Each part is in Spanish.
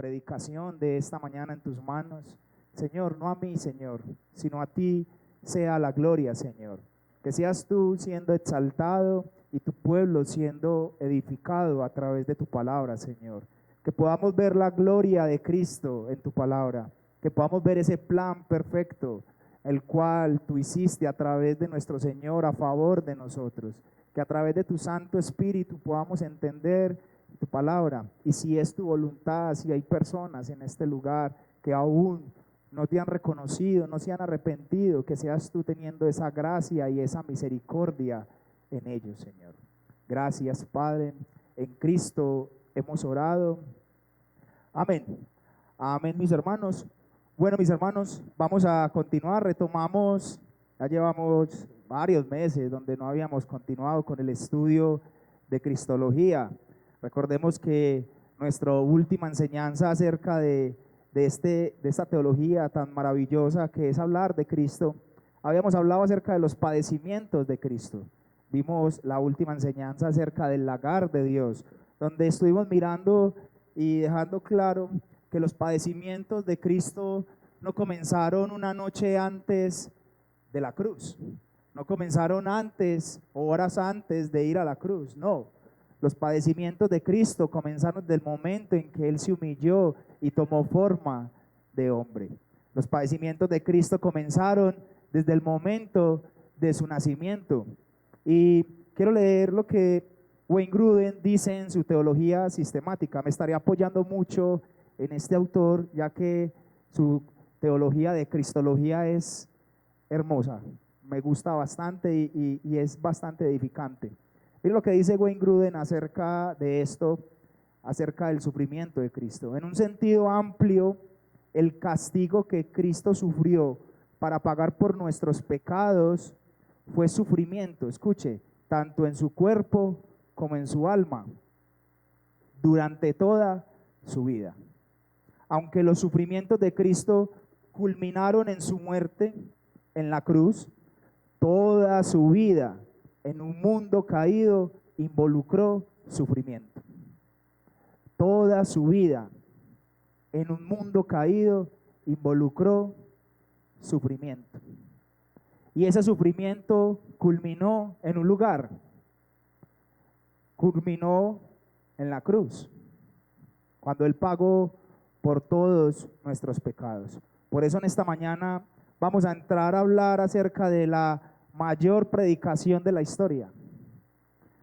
predicación de esta mañana en tus manos. Señor, no a mí, Señor, sino a ti sea la gloria, Señor. Que seas tú siendo exaltado y tu pueblo siendo edificado a través de tu palabra, Señor. Que podamos ver la gloria de Cristo en tu palabra. Que podamos ver ese plan perfecto, el cual tú hiciste a través de nuestro Señor a favor de nosotros. Que a través de tu Santo Espíritu podamos entender tu palabra. Y si es tu voluntad, si hay personas en este lugar que aún no te han reconocido, no se han arrepentido, que seas tú teniendo esa gracia y esa misericordia en ellos, Señor. Gracias, Padre. En Cristo hemos orado. Amén. Amén, mis hermanos. Bueno, mis hermanos, vamos a continuar. Retomamos, ya llevamos varios meses donde no habíamos continuado con el estudio de Cristología. Recordemos que nuestra última enseñanza acerca de esta teología tan maravillosa que es hablar de Cristo, habíamos hablado acerca de los padecimientos de Cristo. Vimos la última enseñanza acerca del lagar de Dios, donde estuvimos mirando y dejando claro que los padecimientos de Cristo no comenzaron una noche antes de la cruz, no comenzaron antes o horas antes de ir a la cruz, no. Los padecimientos de Cristo comenzaron desde el momento en que Él se humilló y tomó forma de hombre. Los padecimientos de Cristo comenzaron desde el momento de su nacimiento. Y quiero leer lo que Wayne Grudem dice en su teología sistemática. Me estaré apoyando mucho en este autor, ya que su teología de cristología es hermosa. Me gusta bastante y es bastante edificante. Miren lo que dice Wayne Grudem acerca de esto, acerca del sufrimiento de Cristo. En un sentido amplio, el castigo que Cristo sufrió para pagar por nuestros pecados fue sufrimiento, escuche, tanto en su cuerpo como en su alma, durante toda su vida. Aunque los sufrimientos de Cristo culminaron en su muerte en la cruz, toda su vida en un mundo caído involucró sufrimiento. Toda su vida en un mundo caído involucró sufrimiento. Y ese sufrimiento culminó en un lugar, culminó en la cruz, cuando Él pagó por todos nuestros pecados. Por eso en esta mañana vamos a entrar a hablar acerca de la mayor predicación de la historia.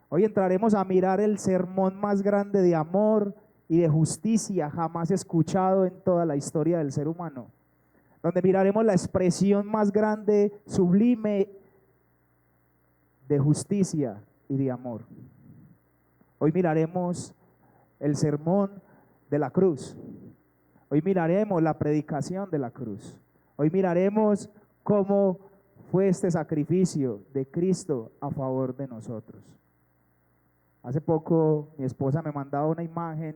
Hoy entraremos a mirar el sermón más grande de amor y de justicia jamás escuchado en toda la historia del ser humano, donde miraremos la expresión más grande, sublime de justicia y de amor. Hoy miraremos el sermón de la cruz. Hoy miraremos la predicación de la cruz. Hoy miraremos cómo fue este sacrificio de Cristo a favor de nosotros. Hace poco mi esposa me mandaba una imagen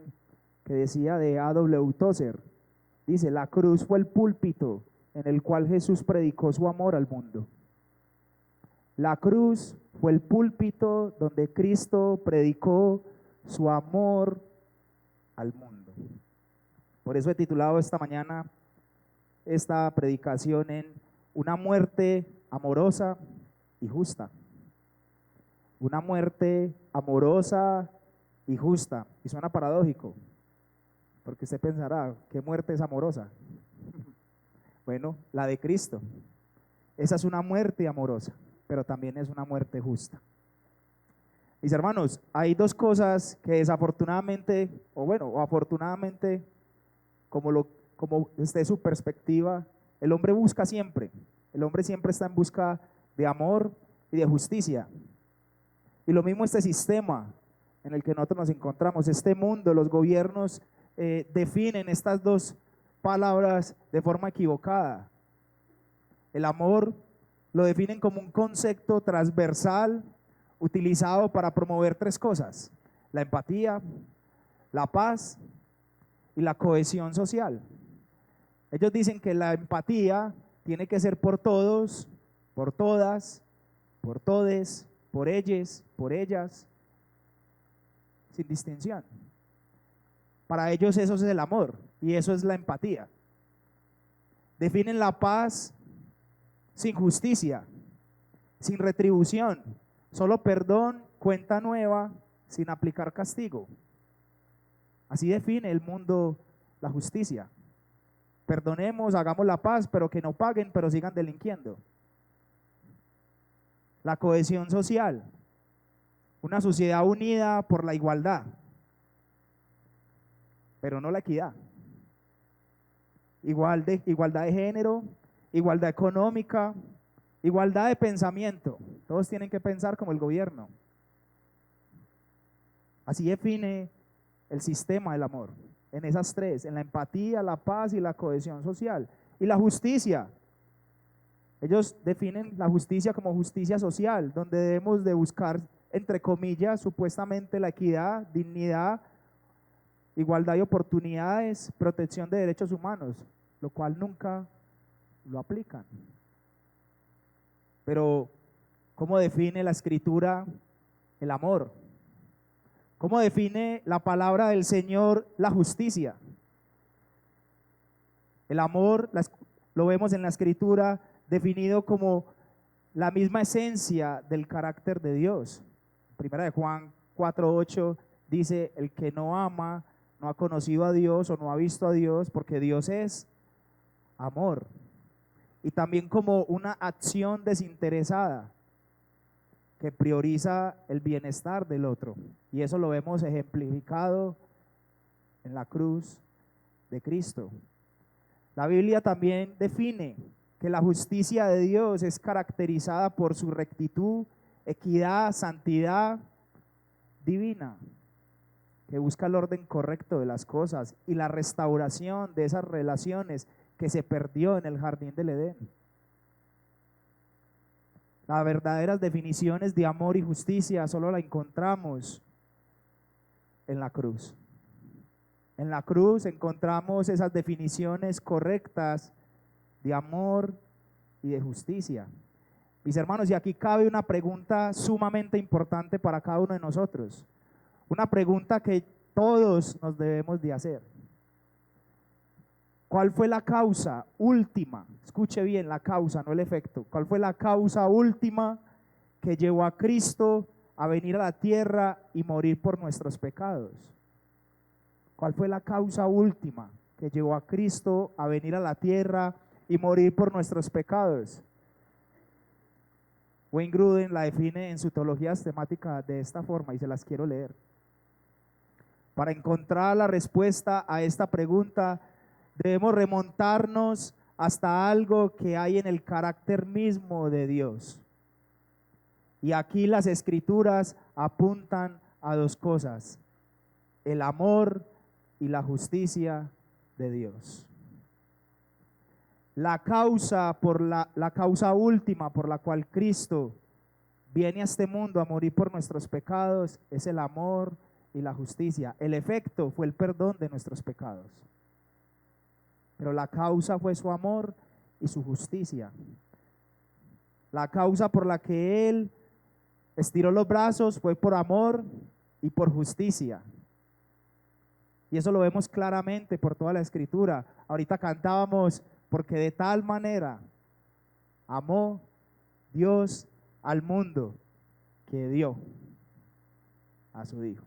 que decía de A.W. Tozer. Dice: la cruz fue el púlpito en el cual Jesús predicó su amor al mundo. La cruz fue el púlpito donde Cristo predicó su amor al mundo. Por eso he titulado esta mañana esta predicación en una muerte amorosa y justa. Una muerte amorosa y justa. Y suena paradójico, porque usted pensará, ¿qué muerte es amorosa? Bueno, la de Cristo. Esa es una muerte amorosa, pero también es una muerte justa. Mis hermanos, hay dos cosas que desafortunadamente, o afortunadamente, como esté su perspectiva, el hombre busca siempre. El hombre siempre está en busca de amor y de justicia. Y lo mismo este sistema en el que nosotros nos encontramos, este mundo, los gobiernos definen estas dos palabras de forma equivocada. El amor lo definen como un concepto transversal utilizado para promover tres cosas: la empatía, la paz y la cohesión social. Ellos dicen que la empatía tiene que ser por todos, por todas, por todes, por ellos, por ellas, sin distinción. Para ellos eso es el amor. y eso es la empatía. Definen la paz sin justicia, sin retribución, solo perdón, cuenta nueva, sin aplicar castigo. Así define el mundo la justicia. Perdonemos, hagamos la paz, pero que no paguen, pero sigan delinquiendo. La cohesión social, una sociedad unida por la igualdad, pero no la equidad. Igualdad de género, igualdad económica, igualdad de pensamiento. Todos tienen que pensar como el gobierno. Así define el sistema del amor, en esas tres, en la empatía, la paz y la cohesión social. Y la justicia. Ellos definen la justicia como justicia social, donde debemos de buscar, entre comillas, supuestamente la equidad, dignidad, igualdad de oportunidades, protección de derechos humanos, lo cual nunca lo aplican. Pero, ¿cómo define la Escritura el amor? ¿Cómo define la palabra del Señor la justicia? El amor lo vemos en la Escritura definido como la misma esencia del carácter de Dios. Primera de Juan 4:8 dice: el que no ama no ha conocido a Dios o no ha visto a Dios, porque Dios es amor. Y también como una acción desinteresada que prioriza el bienestar del otro. Y eso lo vemos ejemplificado en la cruz de Cristo. La Biblia también define que la justicia de Dios es caracterizada por su rectitud, equidad, santidad divina, que busca el orden correcto de las cosas y la restauración de esas relaciones que se perdió en el jardín del Edén. Las verdaderas definiciones de amor y justicia solo la encontramos en la cruz. En la cruz encontramos esas definiciones correctas de amor y de justicia. Mis hermanos, y aquí cabe una pregunta sumamente importante para cada uno de nosotros. Una pregunta que todos nos debemos de hacer. ¿Cuál fue la causa última? Escuche bien, la causa, no el efecto. ¿Cuál fue la causa última que llevó a Cristo a venir a la tierra y morir por nuestros pecados? ¿Cuál fue la causa última que llevó a Cristo a venir a la tierra y morir por nuestros pecados? Wayne Grudem la define en su teología sistemática de esta forma y se las quiero leer. Para encontrar la respuesta a esta pregunta, debemos remontarnos hasta algo que hay en el carácter mismo de Dios. Y aquí las Escrituras apuntan a dos cosas: el amor y la justicia de Dios. La causa última por la cual Cristo viene a este mundo a morir por nuestros pecados es el amor y la justicia. El efecto fue el perdón de nuestros pecados, pero la causa fue su amor y su justicia. La causa por la que Él estiró los brazos fue por amor y por justicia. Y eso lo vemos claramente por toda la Escritura. Ahorita cantábamos: porque de tal manera amó Dios al mundo que dio a su Hijo.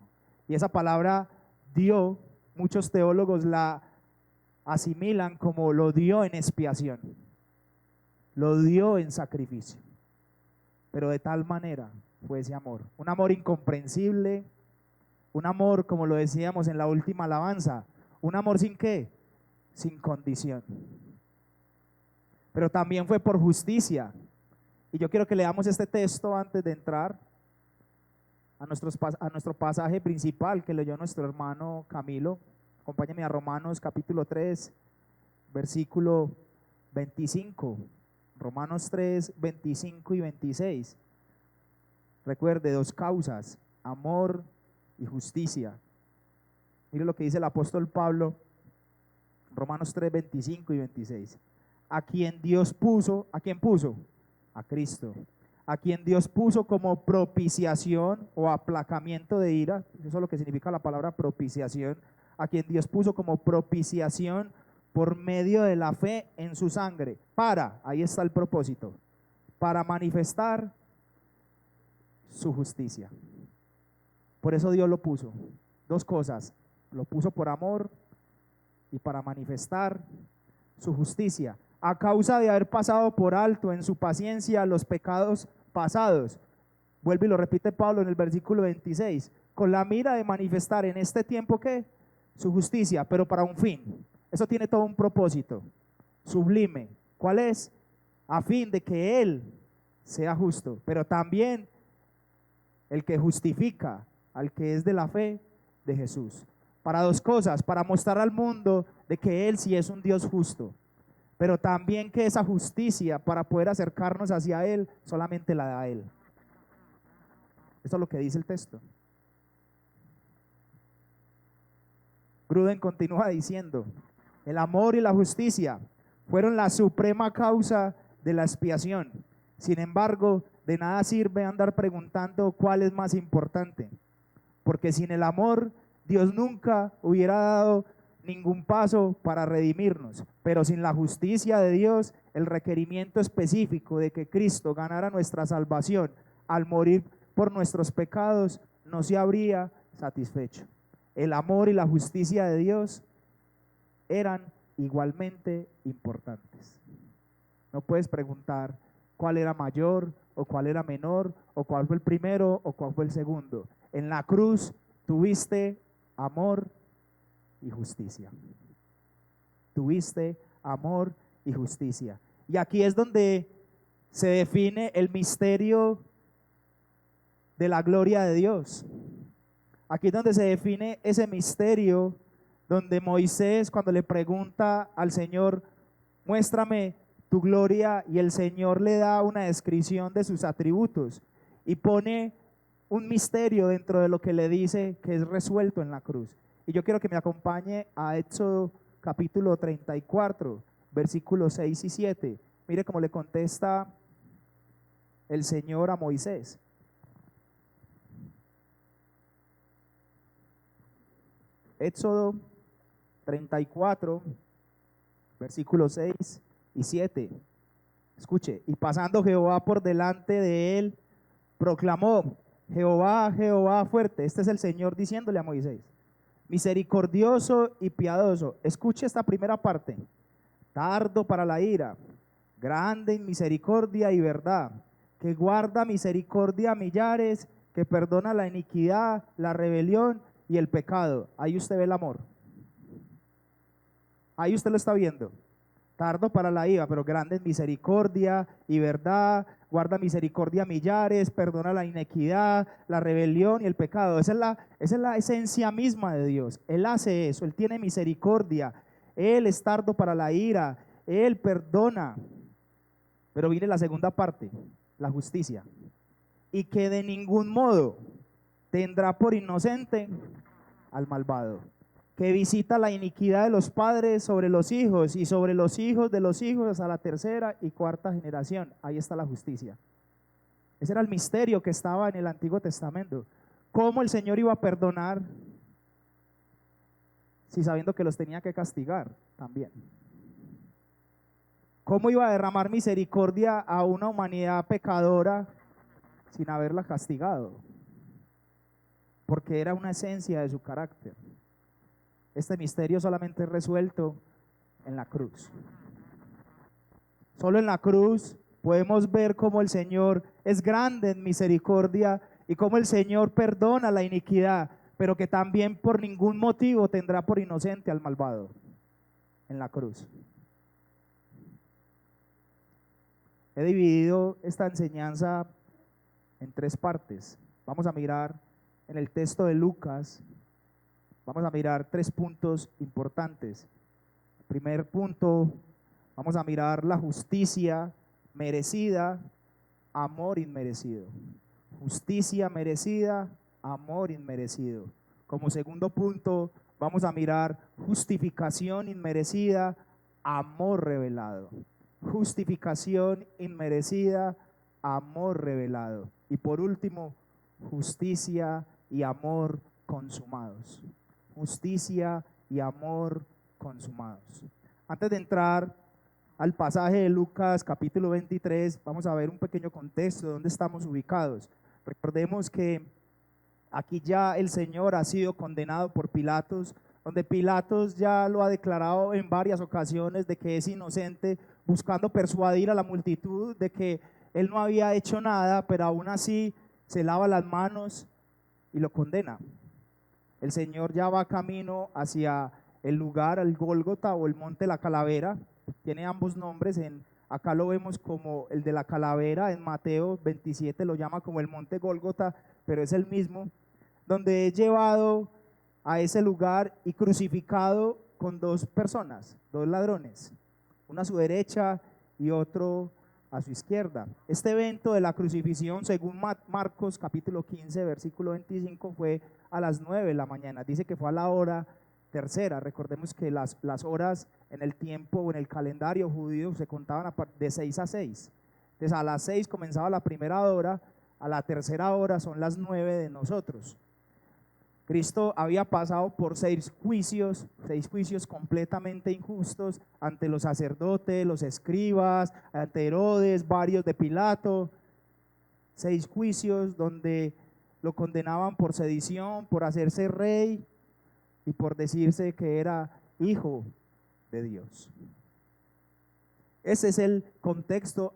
Y esa palabra dio, muchos teólogos la asimilan como lo dio en expiación, lo dio en sacrificio. Pero de tal manera fue ese amor, un amor incomprensible, un amor, como lo decíamos en la última alabanza, un amor sin qué, sin condición. Pero también fue por justicia. Y yo quiero que leamos este texto antes de entrar a nuestro pasaje principal que leyó nuestro hermano Camilo. Acompáñenme a Romanos capítulo 3, versículo 25. Romanos 3, 25 y 26. Recuerde, dos causas: amor y justicia. Mire lo que dice el apóstol Pablo, Romanos 3, 25 y 26. A quien Dios puso, ¿a quién puso? A Cristo. A quien Dios puso como propiciación o aplacamiento de ira. Eso es lo que significa la palabra propiciación. a quien Dios puso como propiciación por medio de la fe en su sangre, ahí está el propósito, para manifestar su justicia. Por eso Dios lo puso. Dos cosas, lo puso por amor y para manifestar su justicia, a causa de haber pasado por alto en su paciencia los pecados pasados. Vuelve y lo repite Pablo en el versículo 26, con la mira de manifestar en este tiempo ¿qué? Su justicia, pero para un fin. Eso tiene todo un propósito sublime. ¿Cuál es? A fin de que Él sea justo, pero también el que justifica al que es de la fe de Jesús. Para dos cosas, para mostrar al mundo de que Él sí es un Dios justo, pero también que esa justicia, para poder acercarnos hacia Él, solamente la da Él. Eso es lo que dice el texto. Gruden continúa diciendo, el amor y la justicia fueron la suprema causa de la expiación. Sin embargo, de nada sirve andar preguntando cuál es más importante, porque sin el amor, Dios nunca hubiera dado ningún paso para redimirnos, pero sin la justicia de Dios, el requerimiento específico de que Cristo ganara nuestra salvación al morir por nuestros pecados no se habría satisfecho. El amor y la justicia de Dios eran igualmente importantes. No puedes preguntar cuál era mayor o cuál era menor o cuál fue el primero o cuál fue el segundo. En la cruz tuviste amor y justicia. Tuviste amor y justicia. Y aquí es donde se define el misterio de la gloria de Dios. Aquí es donde se define ese misterio, donde Moisés, cuando le pregunta al Señor, muéstrame tu gloria, y el Señor le da una descripción de sus atributos y pone un misterio dentro de lo que le dice que es resuelto en la cruz. Y yo quiero que me acompañe a Éxodo capítulo 34, versículos 6 y 7. Mire cómo le contesta el Señor a Moisés. Éxodo 34, versículos 6 y 7. Escuche, y pasando Jehová por delante de él, proclamó, Jehová, Jehová fuerte. Este es el Señor diciéndole a Moisés, misericordioso y piadoso. Escuche esta primera parte, tardo para la ira, grande en misericordia y verdad, que guarda misericordia a millares, que perdona la iniquidad, la rebelión y el pecado. Ahí usted ve el amor. Ahí usted lo está viendo. Tardo para la ira, pero grande en misericordia y verdad, guarda misericordia a millares, perdona la iniquidad, la rebelión y el pecado. Esa es la esencia misma de Dios. Él hace eso, Él tiene misericordia, Él es tardo para la ira, Él perdona. Pero viene la segunda parte, la justicia. Y que de ningún modo tendrá por inocente al malvado, que visita la iniquidad de los padres sobre los hijos y sobre los hijos de los hijos hasta la tercera y cuarta generación. Ahí está la justicia. Ese era el misterio que estaba en el Antiguo Testamento. ¿Cómo el Señor iba a perdonar si sabiendo que los tenía que castigar también? ¿Cómo iba a derramar misericordia a una humanidad pecadora sin haberla castigado? Porque era una esencia de su carácter. Este misterio solamente es resuelto en la cruz. Solo en la cruz podemos ver cómo el Señor es grande en misericordia y cómo el Señor perdona la iniquidad, pero que también por ningún motivo tendrá por inocente al malvado en la cruz. He dividido esta enseñanza en tres partes. Vamos a mirar en el texto de Lucas. Vamos a mirar 3 puntos importantes. Primer punto, vamos a mirar la justicia merecida, amor inmerecido. Justicia merecida, amor inmerecido. Como segundo punto, vamos a mirar justificación inmerecida, amor revelado. Justificación inmerecida, amor revelado. Y por último, justicia y amor consumados. justicia y amor consumados. Antes de entrar al pasaje de Lucas capítulo 23, vamos a ver un pequeño contexto de dónde estamos ubicados. Recordemos que aquí ya el Señor ha sido condenado por Pilatos, donde Pilatos ya lo ha declarado en varias ocasiones de que es inocente, buscando persuadir a la multitud de que él no había hecho nada, pero aún así se lava las manos y lo condena. El Señor ya va camino hacia el lugar, el Gólgota o el Monte de la Calavera. Tiene ambos nombres, acá lo vemos como el de la calavera, en Mateo 27 lo llama como el Monte Gólgota, pero es el mismo, donde es llevado a ese lugar y crucificado con dos personas, dos ladrones, uno a su derecha y otro a su izquierda. Este evento de la crucifixión, según Marcos capítulo 15, versículo 25, fue a las 9 de la mañana. Dice que fue a la hora tercera. Recordemos que las horas en el tiempo o en el calendario judío se contaban de 6 a 6. Entonces a las 6 comenzaba la primera hora, a la tercera hora son las 9 de nosotros. Cristo había pasado por seis juicios completamente injustos ante los sacerdotes, los escribas, ante Herodes, varios de Pilato. 6 juicios donde lo condenaban por sedición, por hacerse rey y por decirse que era hijo de Dios. Ese es el contexto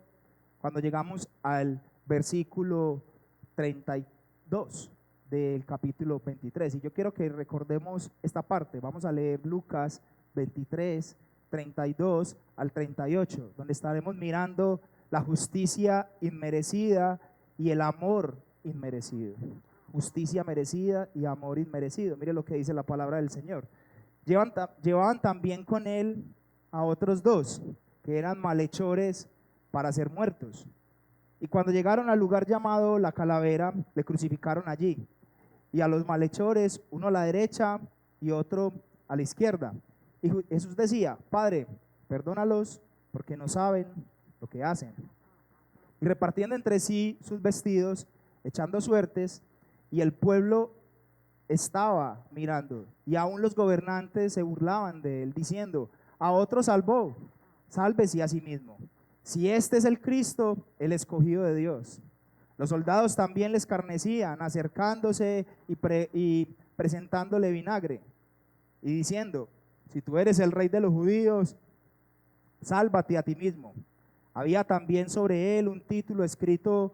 cuando llegamos al versículo 32 del capítulo 23. Y yo quiero que recordemos esta parte. Vamos a leer Lucas 23, 32 al 38, donde estaremos mirando la justicia inmerecida y el amor inmerecido. Justicia merecida y amor inmerecido. Mire lo que dice la palabra del Señor. Llevaban también con él a otros 2, que eran malhechores para ser muertos. Y cuando llegaron al lugar llamado la Calavera, le crucificaron allí. Y a los malhechores, uno a la derecha y otro a la izquierda. Y Jesús decía: Padre, perdónalos, porque no saben lo que hacen. Y repartiendo entre sí sus vestidos, echando suertes, y el pueblo estaba mirando, y aún los gobernantes se burlaban de él, diciendo: a otro salvó, sálvese a sí mismo, si este es el Cristo, el escogido de Dios. Los soldados también le escarnecían, acercándose y presentándole vinagre, y diciendo: si tú eres el rey de los judíos, sálvate a ti mismo. Había también sobre él un título escrito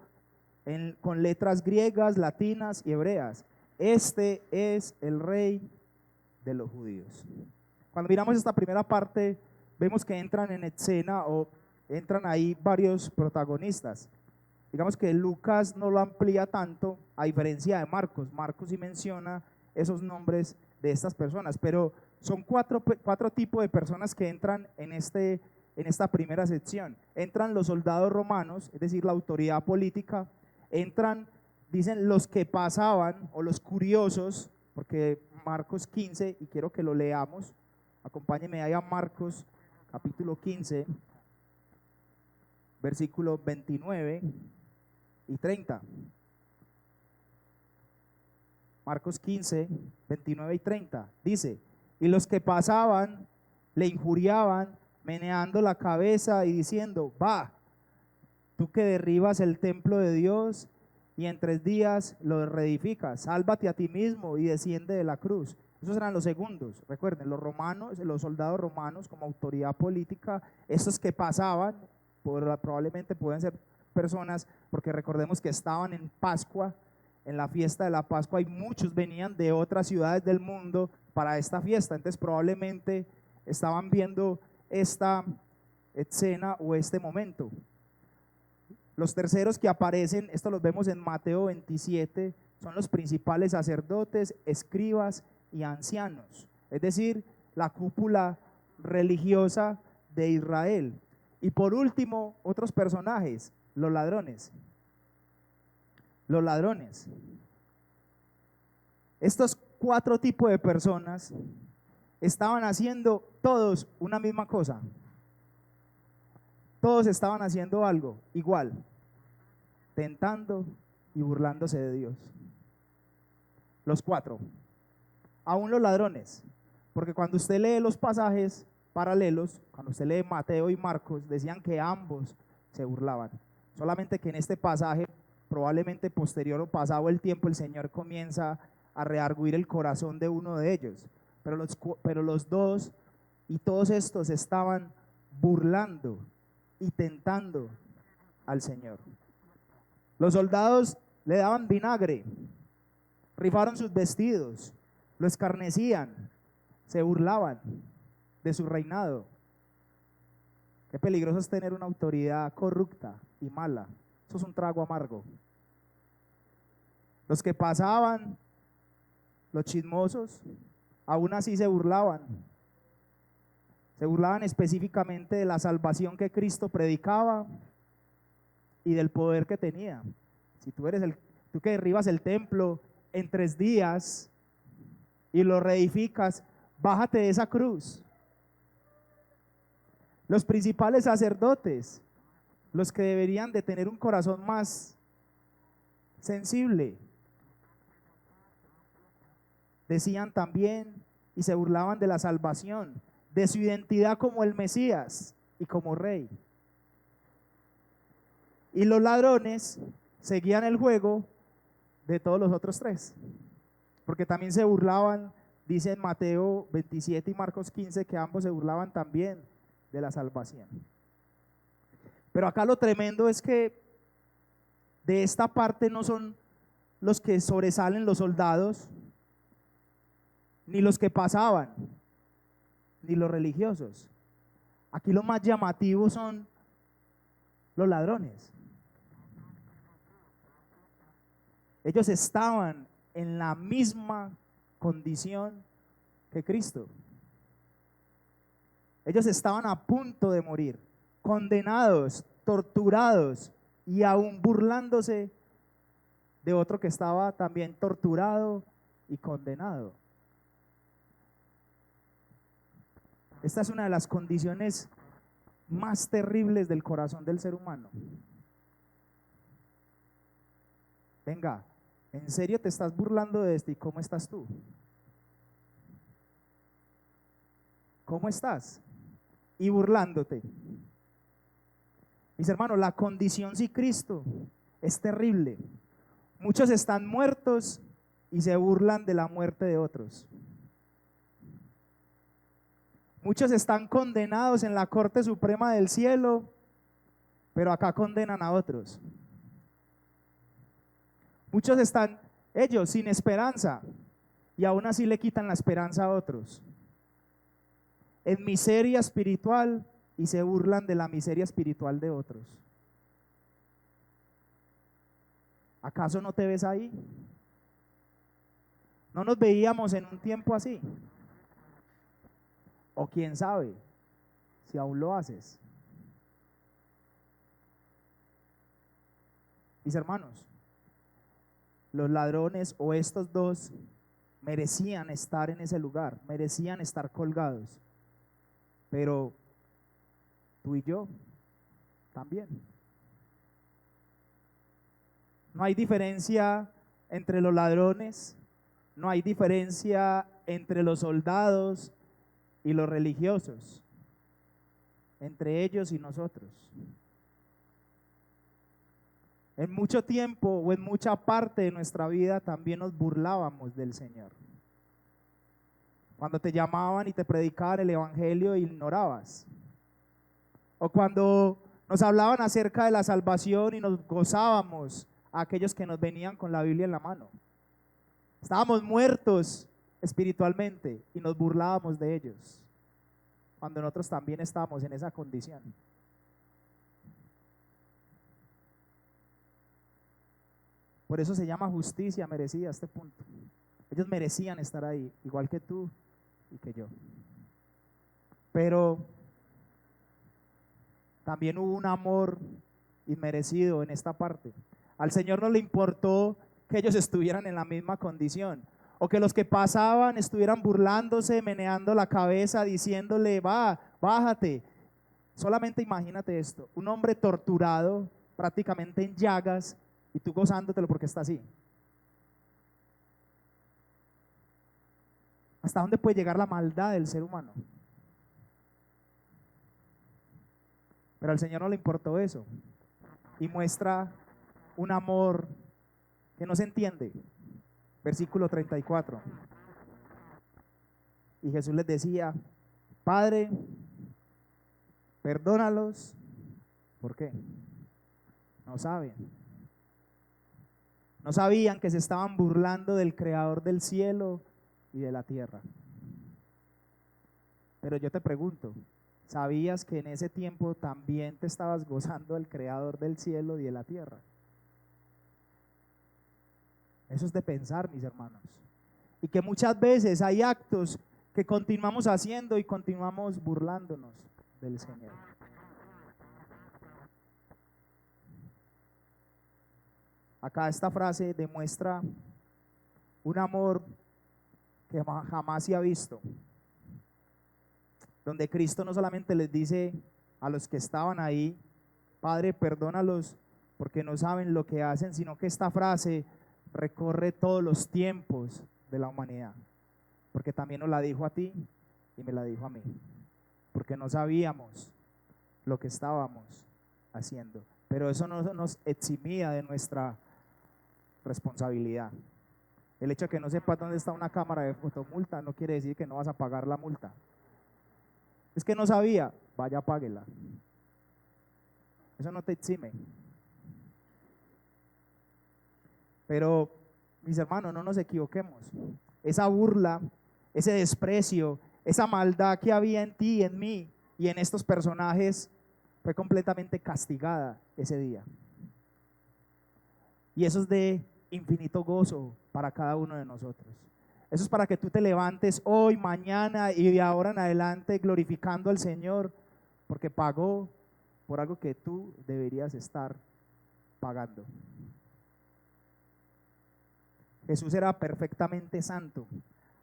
con letras griegas, latinas y hebreas: este es el rey de los judíos. Cuando miramos esta primera parte, vemos que entran en escena o entran ahí varios protagonistas. Digamos que Lucas no lo amplía tanto, a diferencia de Marcos. Marcos sí menciona esos nombres de estas personas, pero son cuatro tipos de personas que entran en esta primera sección. Entran los soldados romanos, es decir, la autoridad política. Entran, dicen, los que pasaban o los curiosos, porque Marcos 15, y quiero que lo leamos, acompáñenme ahí a Marcos capítulo 15, versículos 29 y 30. Marcos 15, 29 y 30, dice: y los que pasaban le injuriaban, meneando la cabeza y diciendo: va, tú que derribas el templo de Dios y en 3 días lo reedificas, sálvate a ti mismo y desciende de la cruz. Esos eran los segundos. Recuerden, los romanos, los soldados romanos como autoridad política, esos que pasaban, probablemente pueden ser personas, porque recordemos que estaban en Pascua, en la fiesta de la Pascua, y muchos venían de otras ciudades del mundo para esta fiesta. Entonces probablemente estaban viendo esta escena o este momento. Los terceros que aparecen, esto los vemos en Mateo 27, son los principales sacerdotes, escribas y ancianos, es decir, la cúpula religiosa de Israel. Y por último, otros personajes, los ladrones. Los ladrones. Estos 4 tipos de personas estaban haciendo todos una misma cosa. Todos estaban haciendo algo igual, tentando y burlándose de Dios. Los 4. aún los ladrones, porque cuando usted lee los pasajes paralelos, cuando usted lee Mateo y Marcos, decían que ambos se burlaban. Solamente que en este pasaje, probablemente posterior o pasado el tiempo, el Señor comienza a redarguir el corazón de uno de ellos. Pero los dos y todos estos estaban burlando y tentando al Señor. Los soldados le daban vinagre, rifaron sus vestidos, lo escarnecían, se burlaban de su reinado. Qué peligroso es tener una autoridad corrupta y mala. Eso es un trago amargo. Los que pasaban, los chismosos, aún así se burlaban. Se burlaban específicamente de la salvación que Cristo predicaba y del poder que tenía. Si tú que derribas el templo en 3 días y lo reedificas, bájate de esa cruz. Los principales sacerdotes, los que deberían de tener un corazón más sensible, decían también y se burlaban de la salvación, de su identidad como el Mesías y como rey. Y los ladrones seguían el juego de todos los otros 3, porque también se burlaban, dice en Mateo 27 y Marcos 15, que ambos se burlaban también de la salvación. Pero acá lo tremendo es que de esta parte no son los que sobresalen los soldados, ni los que pasaban, ni los religiosos. Aquí lo más llamativo son los ladrones. Ellos estaban en la misma condición que Cristo. Ellos estaban a punto de morir, condenados, torturados y aún burlándose de otro que estaba también torturado y condenado. Esta es una de las condiciones más terribles del corazón del ser humano. Venga, ¿en serio te estás burlando de esto? ¿Y cómo estás tú? ¿Cómo estás? Y burlándote. Mis hermanos, la condición sin Cristo es terrible. Muchos están muertos y se burlan de la muerte de otros. Muchos están condenados en la Corte Suprema del Cielo, pero acá condenan a otros. Muchos están ellos sin esperanza y aún así le quitan la esperanza a otros. En miseria espiritual y se burlan de la miseria espiritual de otros. ¿Acaso no te ves ahí? ¿No nos veíamos en un tiempo así? O quién sabe si aún lo haces. Mis hermanos, los ladrones o estos dos merecían estar en ese lugar, merecían estar colgados, pero tú y yo también. No hay diferencia entre los ladrones, no hay diferencia entre los soldados y los religiosos, entre ellos y nosotros. En mucho tiempo o en mucha parte de nuestra vida también nos burlábamos del Señor. Cuando te llamaban y te predicaban el evangelio, ignorabas. O cuando nos hablaban acerca de la salvación y nos gozábamos a aquellos que nos venían con la Biblia en la mano. Estábamos muertos espiritualmente y nos burlábamos de ellos, cuando nosotros también estábamos en esa condición. Por eso se llama justicia merecida a este punto. Ellos merecían estar ahí, igual que tú y que yo. Pero también hubo un amor inmerecido en esta parte. Al Señor no le importó que ellos estuvieran en la misma condición, o que los que pasaban estuvieran burlándose, meneando la cabeza, diciéndole, va, bájate. Solamente imagínate esto, un hombre torturado, prácticamente en llagas, y tú gozándotelo porque está así. ¿Hasta dónde puede llegar la maldad del ser humano? Pero al Señor no le importó eso y muestra un amor que no se entiende. Versículo 34. Y Jesús les decía: Padre, perdónalos. ¿Por qué? No saben. No sabían que se estaban burlando del Creador del cielo y de la tierra. Pero yo te pregunto, ¿sabías que en ese tiempo también te estabas gozando del Creador del cielo y de la tierra? Eso es de pensar, mis hermanos. Y que muchas veces hay actos que continuamos haciendo y continuamos burlándonos del Señor. Acá esta frase demuestra un amor que jamás se ha visto, donde Cristo no solamente les dice a los que estaban ahí: Padre, perdónalos porque no saben lo que hacen, sino que esta frase recorre todos los tiempos de la humanidad, porque también nos la dijo a ti y me la dijo a mí, porque no sabíamos lo que estábamos haciendo, pero eso no nos eximía de nuestra responsabilidad. El hecho de que no sepas dónde está una cámara de fotomulta no quiere decir que no vas a pagar la multa. Es que no sabía, vaya, páguela. Eso no te exime. Pero, mis hermanos, no nos equivoquemos. Esa burla, ese desprecio, esa maldad que había en ti, en mí y en estos personajes fue completamente castigada ese día. Y eso es de infinito gozo para cada uno de nosotros. Eso es para que tú te levantes hoy, mañana y de ahora en adelante glorificando al Señor, porque pagó por algo que tú deberías estar pagando. Jesús era perfectamente santo,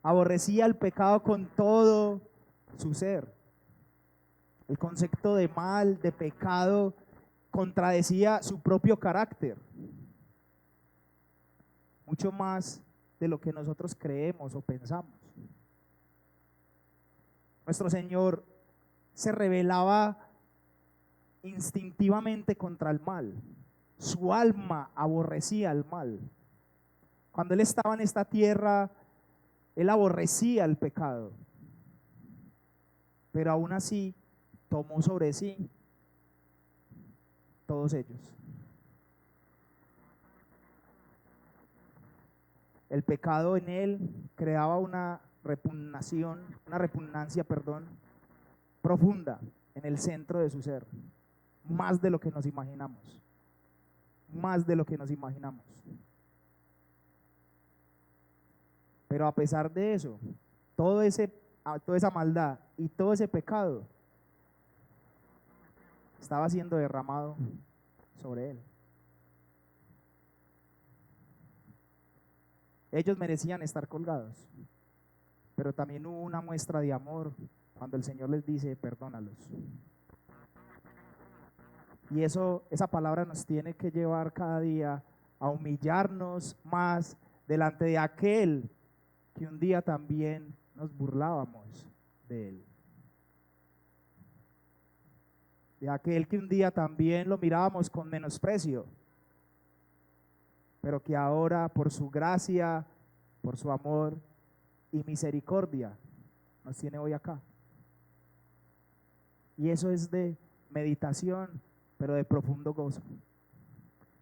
aborrecía el pecado con todo su ser. El concepto de mal, de pecado, contradecía su propio carácter, mucho más de lo que nosotros creemos o pensamos. Nuestro Señor se rebelaba instintivamente contra el mal. Su alma aborrecía el mal. Cuando Él estaba en esta tierra, Él aborrecía el pecado, pero aún así tomó sobre sí todos ellos. El pecado en Él creaba una repugnancia, profunda en el centro de su ser, más de lo que nos imaginamos, más de lo que nos imaginamos. Pero a pesar de eso, toda esa maldad y todo ese pecado estaba siendo derramado sobre Él. Ellos merecían estar colgados, pero también hubo una muestra de amor cuando el Señor les dice: perdónalos. Y esa palabra nos tiene que llevar cada día a humillarnos más delante de aquel que un día también nos burlábamos de Él, de aquel que un día también lo mirábamos con menosprecio, pero que ahora por su gracia, por su amor y misericordia nos tiene hoy acá. Y eso es de meditación, pero de profundo gozo.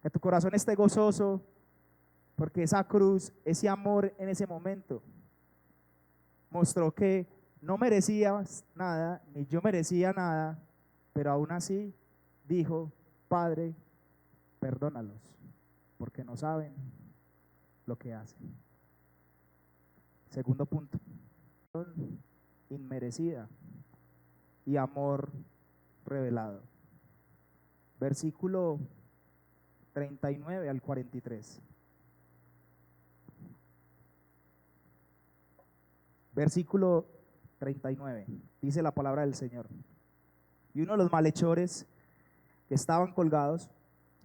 Que tu corazón esté gozoso, porque esa cruz, ese amor en ese momento mostró que no merecías nada, ni yo merecía nada, pero aún así dijo: Padre, perdónalos, porque no saben lo que hacen. Segundo punto, inmerecida y amor revelado. Versículo 39 al 43. Versículo 39, dice la palabra del Señor: y uno de los malhechores que estaban colgados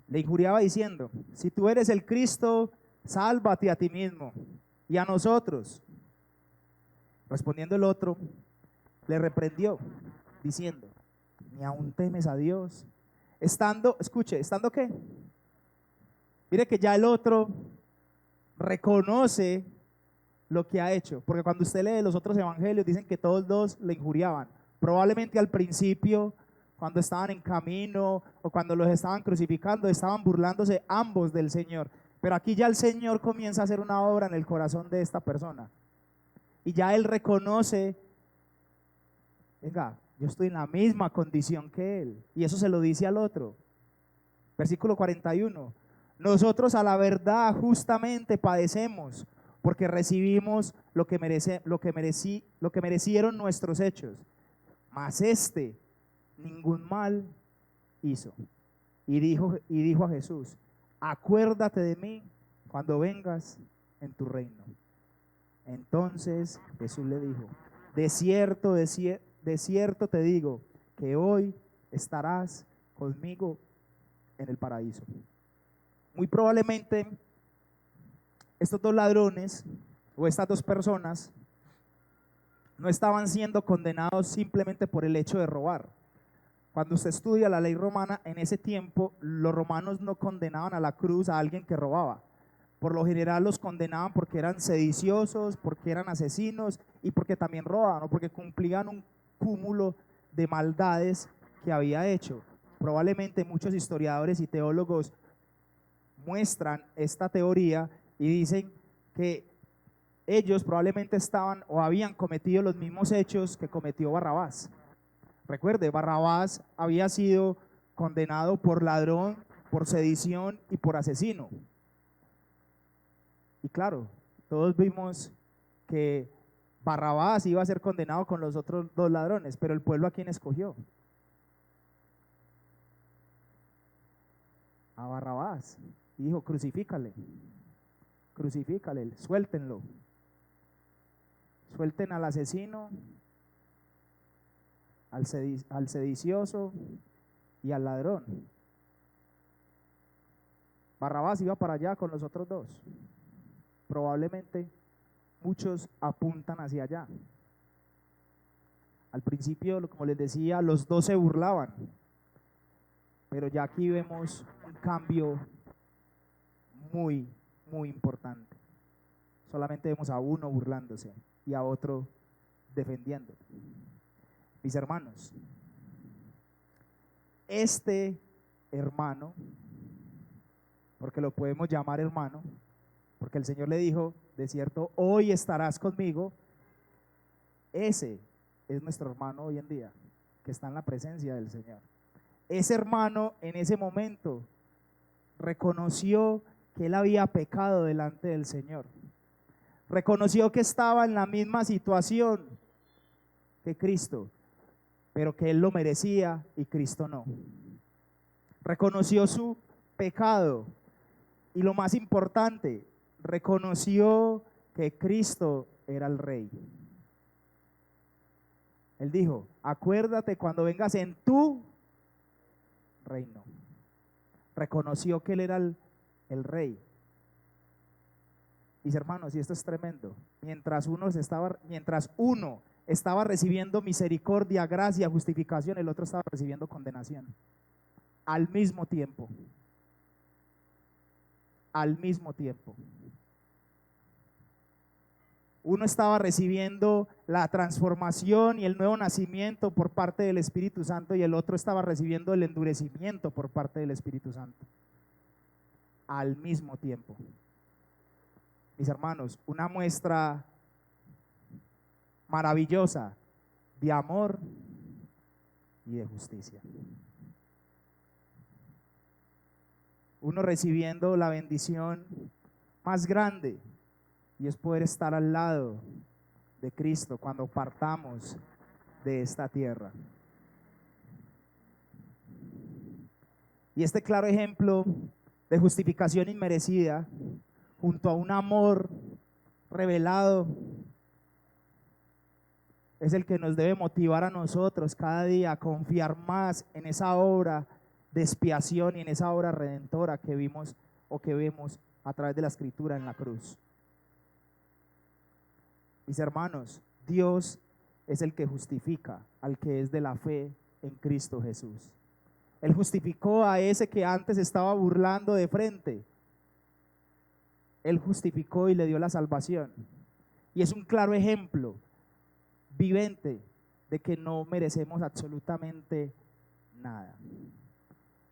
le injuriaba diciendo: si tú eres el Cristo, sálvate a ti mismo y a nosotros. Respondiendo el otro, le reprendió, diciendo, ¿ni aún temes a Dios? Escuche, ¿estando qué? Mire que ya el otro reconoce lo que ha hecho, porque cuando usted lee los otros evangelios dicen que todos dos le injuriaban. Probablemente al principio, cuando estaban en camino o cuando los estaban crucificando, estaban burlándose ambos del Señor. Pero aquí ya el Señor comienza a hacer una obra en el corazón de esta persona. Y ya él reconoce, venga, yo estoy en la misma condición que él. Y eso se lo dice al otro. Versículo 41. Nosotros a la verdad justamente padecemos, porque recibimos lo que merecieron nuestros hechos. Mas ningún mal hizo. Y dijo a Jesús, acuérdate de mí cuando vengas en tu reino. Entonces Jesús le dijo, de cierto te digo, que hoy estarás conmigo en el paraíso. Muy probablemente estos dos ladrones o estas dos personas no estaban siendo condenados simplemente por el hecho de robar. Cuando usted estudia la ley romana, en ese tiempo los romanos no condenaban a la cruz a alguien que robaba. Por lo general los condenaban porque eran sediciosos, porque eran asesinos y porque también robaban o porque cumplían un cúmulo de maldades que había hecho. Probablemente muchos historiadores y teólogos muestran esta teoría y dicen que ellos probablemente estaban o habían cometido los mismos hechos que cometió Barrabás. Recuerde, Barrabás había sido condenado por ladrón, por sedición y por asesino. Y claro, todos vimos que Barrabás iba a ser condenado con los otros dos ladrones, pero el pueblo, ¿a quién escogió? A Barrabás. Y dijo, crucifícale, suéltenlo. Suelten al asesino, al sedicioso y al ladrón. Barrabás iba para allá con los otros dos. Probablemente muchos apuntan hacia allá. Al principio, como les decía, los dos se burlaban, pero ya aquí vemos un cambio muy, muy importante. Solamente vemos a uno burlándose y a otro defendiendo. Mis hermanos, este hermano, porque lo podemos llamar hermano, porque el Señor le dijo, de cierto, hoy estarás conmigo. Ese es nuestro hermano hoy en día, que está en la presencia del Señor. Ese hermano en ese momento reconoció que él había pecado delante del Señor. Reconoció que estaba en la misma situación que Cristo, pero que él lo merecía y Cristo no. Reconoció su pecado y lo más importante, reconoció que Cristo era el Rey. Él dijo, acuérdate cuando vengas en tu reino. Reconoció que él era el Rey. Mis hermanos, y esto es tremendo, mientras uno estaba recibiendo misericordia, gracia, justificación, el otro estaba recibiendo condenación. Al mismo tiempo. Al mismo tiempo. Uno estaba recibiendo la transformación y el nuevo nacimiento por parte del Espíritu Santo y el otro estaba recibiendo el endurecimiento por parte del Espíritu Santo. Al mismo tiempo. Mis hermanos, una muestra maravillosa de amor y de justicia. Uno recibiendo la bendición más grande, y es poder estar al lado de Cristo cuando partamos de esta tierra. Y este claro ejemplo de justificación inmerecida, junto a un amor revelado, es el que nos debe motivar a nosotros cada día a confiar más en esa obra de expiación y en esa obra redentora que vimos o que vemos a través de la Escritura en la cruz. Mis hermanos, Dios es el que justifica al que es de la fe en Cristo Jesús. Él justificó a ese que antes estaba burlando de frente. Él justificó y le dio la salvación. Y es un claro ejemplo vivente de que no merecemos absolutamente nada.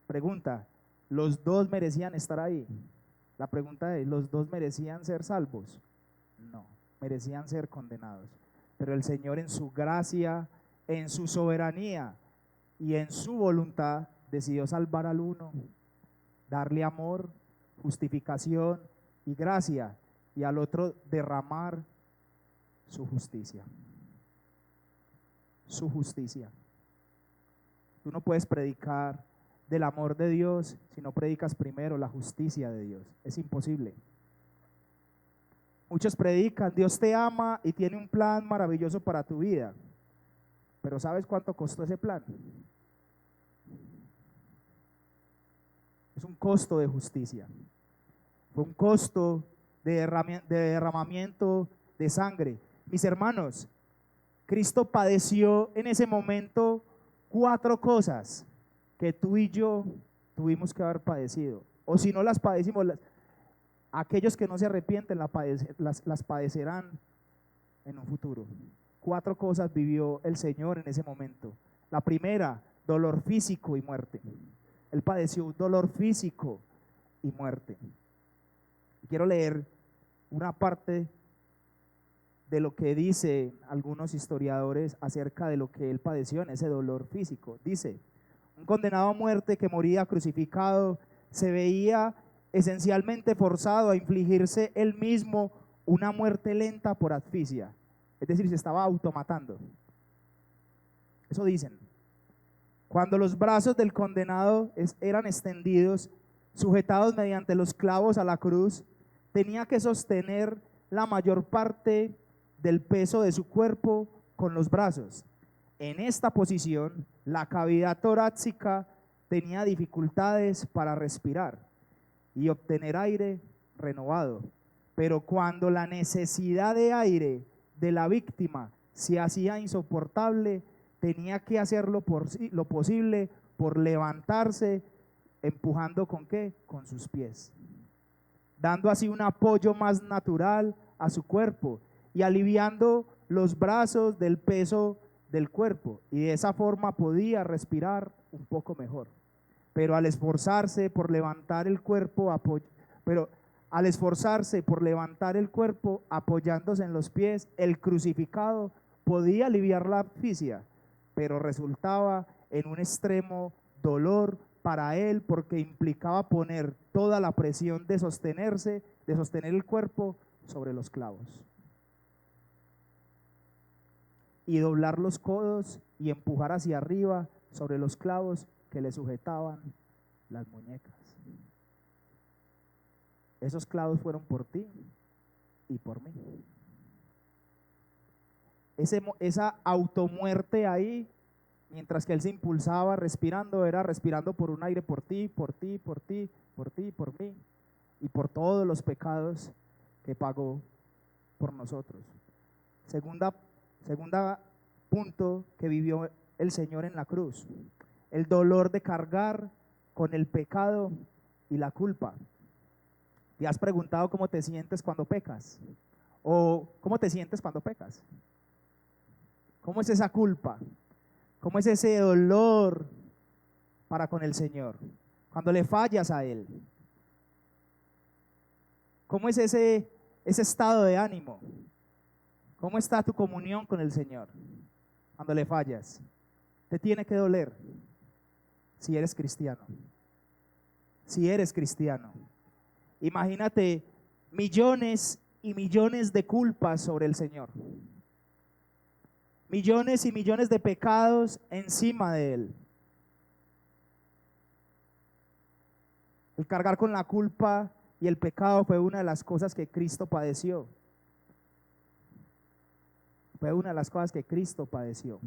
Pregunta, ¿los dos merecían estar ahí? La pregunta es, ¿los dos merecían ser salvos? No, merecían ser condenados. Pero el Señor en su gracia, en su soberanía y en su voluntad decidió salvar al uno, darle amor, justificación y gracia, y al otro derramar su justicia. Su justicia. Tú no puedes predicar del amor de Dios si no predicas primero la justicia de Dios. Es imposible. Muchos predican, Dios te ama y tiene un plan maravilloso para tu vida. Pero ¿sabes cuánto costó ese plan? Es un costo de justicia. Fue un costo de derramamiento de sangre. Mis hermanos, Cristo padeció en ese momento 4 cosas que tú y yo tuvimos que haber padecido. O si no las padecimos, aquellos que no se arrepienten las padecerán en un futuro. 4 cosas vivió el Señor en ese momento. La primera, dolor físico y muerte. Él padeció dolor físico y muerte. Quiero leer una parte de lo que dicen algunos historiadores acerca de lo que él padeció en ese dolor físico. Dice, un condenado a muerte que moría crucificado se veía esencialmente forzado a infligirse él mismo una muerte lenta por asfixia. Es decir, se estaba automatando. Eso dicen. Cuando los brazos del condenado eran extendidos, sujetados mediante los clavos a la cruz, tenía que sostener la mayor parte del peso de su cuerpo con los brazos. En esta posición, la cavidad torácica tenía dificultades para respirar y obtener aire renovado. Pero cuando la necesidad de aire de la víctima se hacía insoportable, tenía que hacerlo lo posible por levantarse, empujando ¿con qué? Con sus pies, dando así un apoyo más natural a su cuerpo y aliviando los brazos del peso del cuerpo, y de esa forma podía respirar un poco mejor. Pero al esforzarse por levantar el cuerpo, apoyándose en los pies, el crucificado podía aliviar la asfixia, pero resultaba en un extremo dolor para él, porque implicaba poner toda la presión de sostener el cuerpo sobre los clavos y doblar los codos y empujar hacia arriba sobre los clavos que le sujetaban las muñecas. Esos clavos fueron por ti y por mí. Esa automuerte ahí, mientras que él se impulsaba respirando, era respirando por un aire por ti, por ti, por ti, por ti, por mí y por todos los pecados que pagó por nosotros. Segunda punto que vivió el Señor en la cruz: el dolor de cargar con el pecado y la culpa. ¿Te has preguntado cómo te sientes cuando pecas? ¿O cómo te sientes cuando pecas? ¿Cómo es esa culpa? ¿Cómo es ese dolor para con el Señor cuando le fallas a Él? ¿Cómo es ese estado de ánimo? ¿Cómo está tu comunión con el Señor cuando le fallas? Te tiene que doler si eres cristiano. Si eres cristiano, imagínate millones y millones de culpas sobre el Señor, millones y millones de pecados encima de Él. El cargar con la culpa y el pecado fue una de las cosas que Cristo padeció. Fue una de las cosas que Cristo padeció.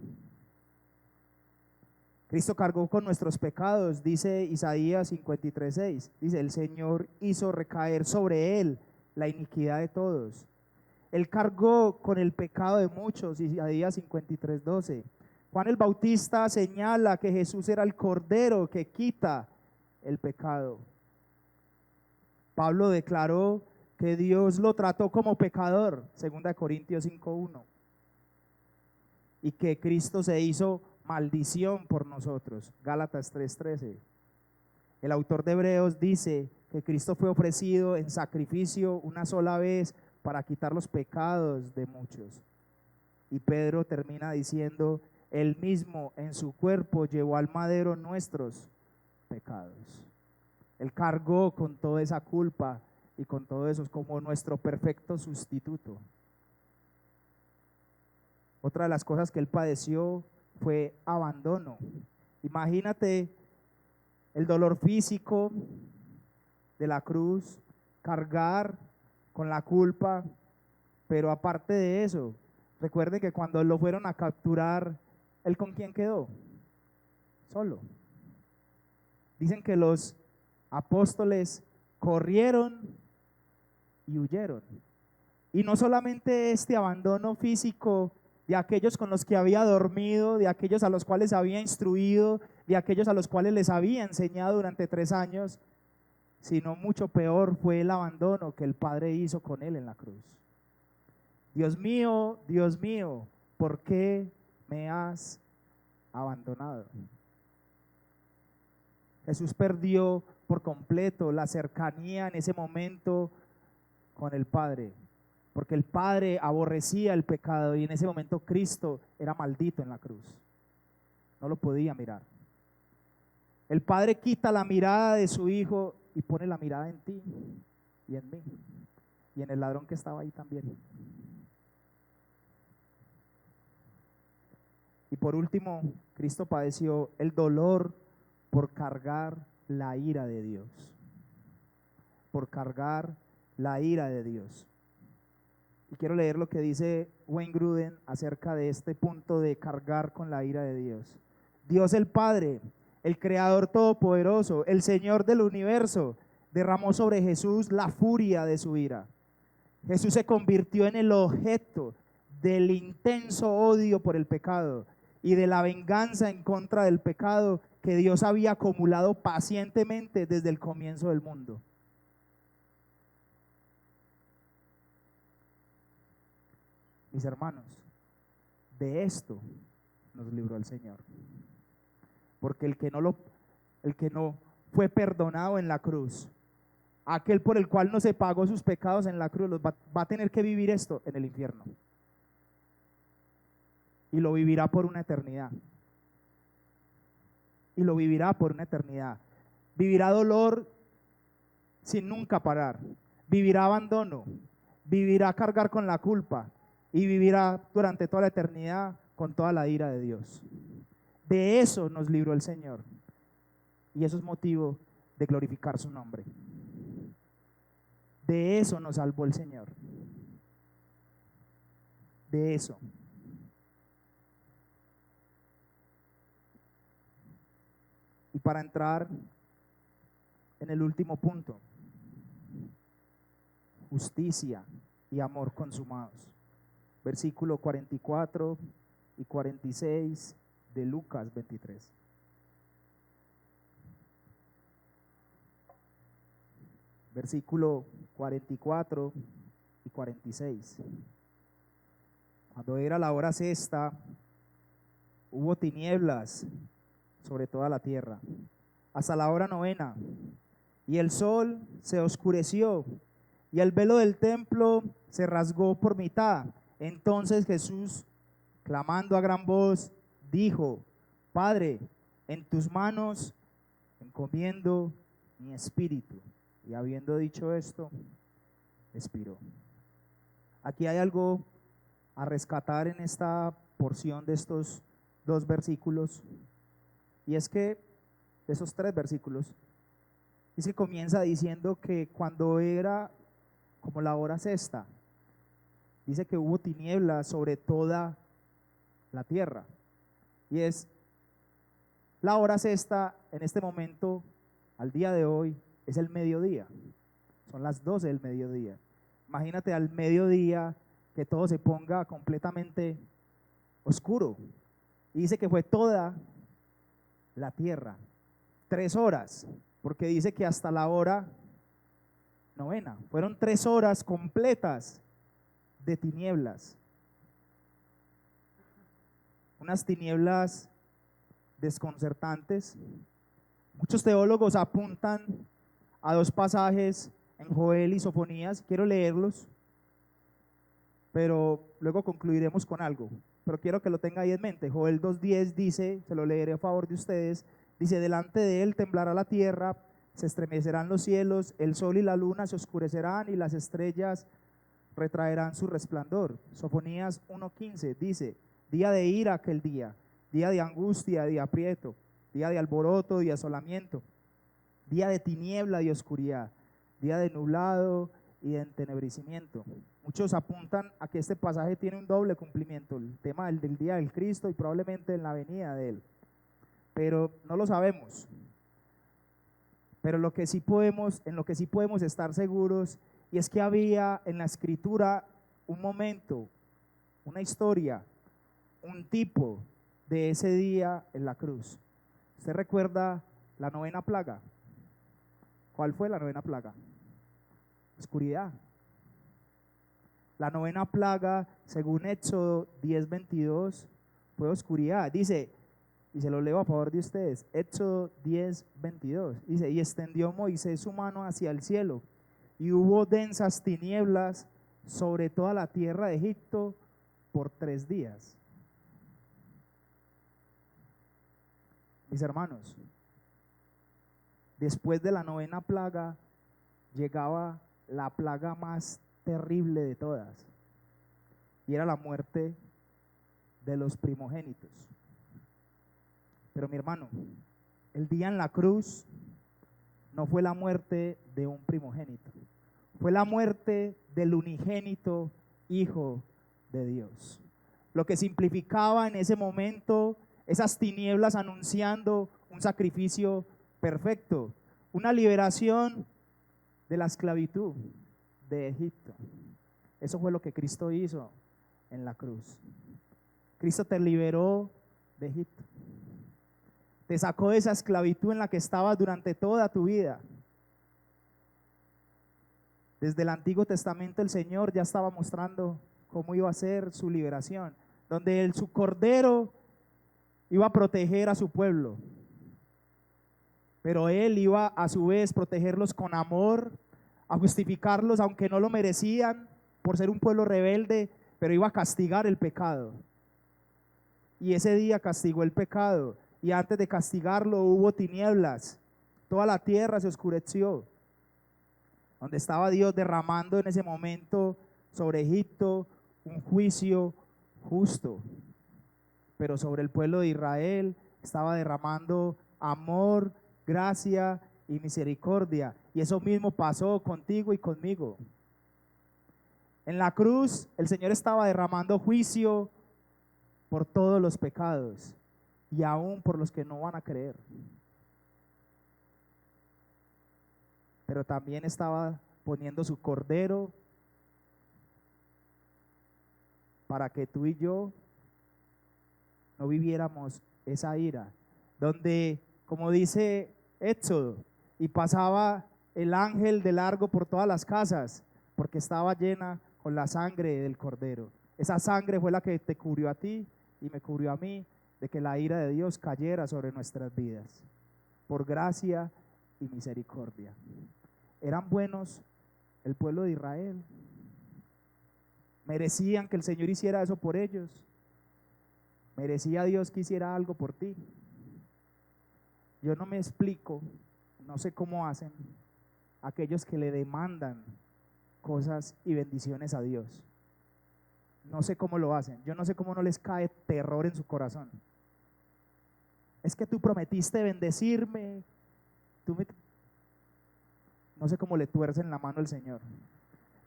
Cristo cargó con nuestros pecados, dice Isaías 53:6. Dice, el Señor hizo recaer sobre Él la iniquidad de todos. Él cargó con el pecado de muchos, Isaías 53:12. Juan el Bautista señala que Jesús era el Cordero que quita el pecado. Pablo declaró que Dios lo trató como pecador, 2 Corintios 5:1, y que Cristo se hizo maldición por nosotros, Gálatas 3:13. El autor de Hebreos dice que Cristo fue ofrecido en sacrificio una sola vez para quitar los pecados de muchos. Y Pedro termina diciendo, él mismo en su cuerpo llevó al madero nuestros pecados. Él cargó con toda esa culpa y con todo eso como nuestro perfecto sustituto. Otra de las cosas que él padeció fue abandono. Imagínate el dolor físico de la cruz, cargar con la culpa, pero aparte de eso, recuerden que cuando lo fueron a capturar, ¿él con quién quedó? Solo. Dicen que los apóstoles corrieron y huyeron. Y no solamente este abandono físico de aquellos con los que había dormido, de aquellos a los cuales había instruido, de aquellos a los cuales les había enseñado durante 3 años, sino mucho peor fue el abandono que el Padre hizo con él en la cruz. Dios mío, ¿por qué me has abandonado? Jesús perdió por completo la cercanía en ese momento con el Padre, porque el Padre aborrecía el pecado y en ese momento Cristo era maldito en la cruz. No lo podía mirar. El Padre quita la mirada de su Hijo y pone la mirada en ti y en mí y en el ladrón que estaba ahí también. Y por último, Cristo padeció el dolor por cargar la ira de Dios. Por cargar la ira de Dios. Y quiero leer lo que dice Wayne Grudem acerca de este punto de cargar con la ira de Dios. Dios el Padre, el Creador Todopoderoso, el Señor del universo, derramó sobre Jesús la furia de su ira. Jesús se convirtió en el objeto del intenso odio por el pecado y de la venganza en contra del pecado que Dios había acumulado pacientemente desde el comienzo del mundo. Mis hermanos, de esto nos libró el Señor. Porque el que no fue perdonado en la cruz, aquel por el cual no se pagó sus pecados en la cruz, va a tener que vivir esto en el infierno. Y lo vivirá por una eternidad. Y lo vivirá por una eternidad. Vivirá dolor sin nunca parar. Vivirá abandono. Vivirá cargar con la culpa. Y vivirá durante toda la eternidad con toda la ira de Dios. De eso nos libró el Señor. Y eso es motivo de glorificar su nombre. De eso nos salvó el Señor. De eso. Y para entrar en el último punto, justicia y amor consumados. Versículo 44 y 46 de Lucas 23. Versículo 44 y 46. Cuando era la hora sexta, hubo tinieblas sobre toda la tierra, hasta la hora novena, y el sol se oscureció, y el velo del templo se rasgó por mitad. Entonces Jesús, clamando a gran voz, dijo: Padre, en tus manos encomiendo mi espíritu. Y habiendo dicho esto, expiró. Aquí hay algo a rescatar en esta porción de estos 2 versículos, y es que de esos 3 versículos, es que comienza diciendo que cuando era como la hora sexta, dice que hubo tinieblas sobre toda la tierra, y es la hora sexta en este momento, al día de hoy, es el mediodía, son las 12 del mediodía. Imagínate al mediodía que todo se ponga completamente oscuro. Y dice que fue toda la tierra, 3 horas, porque dice que hasta la hora novena, fueron 3 horas completas de tinieblas, unas tinieblas desconcertantes. Muchos teólogos apuntan a 2 pasajes en Joel y Sofonías, quiero leerlos, pero luego concluiremos con algo, pero quiero que lo tenga ahí en mente. Joel 2:10 dice, se lo leeré a favor de ustedes, dice: delante de él temblará la tierra, se estremecerán los cielos, el sol y la luna se oscurecerán y las estrellas retraerán su resplandor. Sofonías 1:15 dice: día de ira aquel día de angustia, día aprieto, día de alboroto, día de asolamiento, día de tiniebla y oscuridad, día de nublado y de entenebrecimiento. Muchos apuntan a que este pasaje tiene un doble cumplimiento, el tema del día del Cristo y probablemente en la venida de él, pero no lo sabemos. Pero en lo que sí podemos estar seguros, y es que había en la escritura un momento, una historia, un tipo de ese día en la cruz. ¿Usted recuerda la 9ª plaga? ¿Cuál fue la 9ª plaga? Oscuridad. La 9ª plaga, según Éxodo 10:22, fue oscuridad. Dice, y se lo leo a favor de ustedes, Éxodo 10:22, dice: y extendió Moisés su mano hacia el cielo, y hubo densas tinieblas sobre toda la tierra de Egipto por 3 días. Mis hermanos, después de la 9ª plaga llegaba la plaga más terrible de todas, y era la muerte de los primogénitos. Pero mi hermano, el día en la cruz no fue la muerte de un primogénito, fue la muerte del unigénito Hijo de Dios. Lo que simplificaba en ese momento esas tinieblas anunciando un sacrificio perfecto, una liberación de la esclavitud de Egipto. Eso fue lo que Cristo hizo en la cruz. Cristo te liberó de Egipto, te sacó de esa esclavitud en la que estabas durante toda tu vida. Desde el Antiguo Testamento el Señor ya estaba mostrando cómo iba a ser su liberación, donde su Cordero iba a proteger a su pueblo, pero Él iba a su vez protegerlos con amor, a justificarlos aunque no lo merecían por ser un pueblo rebelde, pero iba a castigar el pecado. Y ese día castigó el pecado, y antes de castigarlo hubo tinieblas, toda la tierra se oscureció, donde estaba Dios derramando en ese momento sobre Egipto un juicio justo, pero sobre el pueblo de Israel estaba derramando amor, gracia y misericordia. Y eso mismo pasó contigo y conmigo. En la cruz el Señor estaba derramando juicio por todos los pecados y aún por los que no van a creer. Pero también estaba poniendo su Cordero para que tú y yo no viviéramos esa ira, donde, como dice Éxodo, y pasaba el ángel de largo por todas las casas, porque estaba llena con la sangre del Cordero. Esa sangre fue la que te cubrió a ti y me cubrió a mí de que la ira de Dios cayera sobre nuestras vidas, por gracia y misericordia. ¿Eran buenos el pueblo de Israel? ¿Merecían que el Señor hiciera eso por ellos? ¿Merecía Dios que hiciera algo por ti? Yo no me explico, no sé cómo hacen aquellos que le demandan cosas y bendiciones a Dios. No sé cómo lo hacen, yo no sé cómo no les cae terror en su corazón. Es que tú prometiste bendecirme, no sé cómo le tuercen la mano al Señor.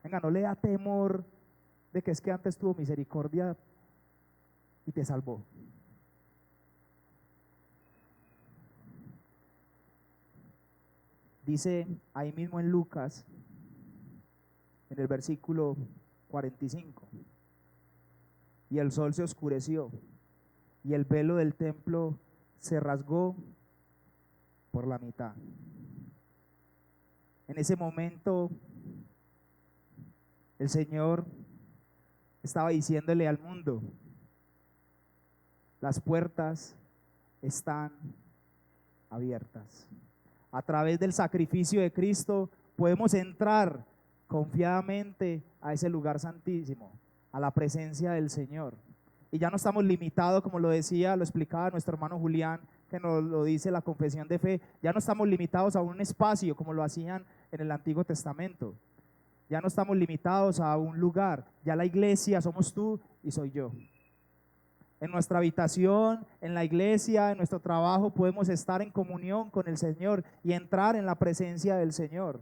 Venga, no le da temor de que es que antes tuvo misericordia y te salvó. Dice ahí mismo en Lucas, en el versículo 45, y el sol se oscureció, y el velo del templo se rasgó por la mitad. En ese momento, el Señor estaba diciéndole al mundo: las puertas están abiertas. A través del sacrificio de Cristo podemos entrar confiadamente a ese lugar santísimo, a la presencia del Señor. Y ya no estamos limitados, como lo decía, lo explicaba nuestro hermano Julián, que nos lo dice la confesión de fe, ya no estamos limitados a un espacio como lo hacían en el Antiguo Testamento. Ya no estamos limitados a un lugar, ya la iglesia somos tú y soy yo. En nuestra habitación, en la iglesia, en nuestro trabajo podemos estar en comunión con el Señor y entrar en la presencia del Señor.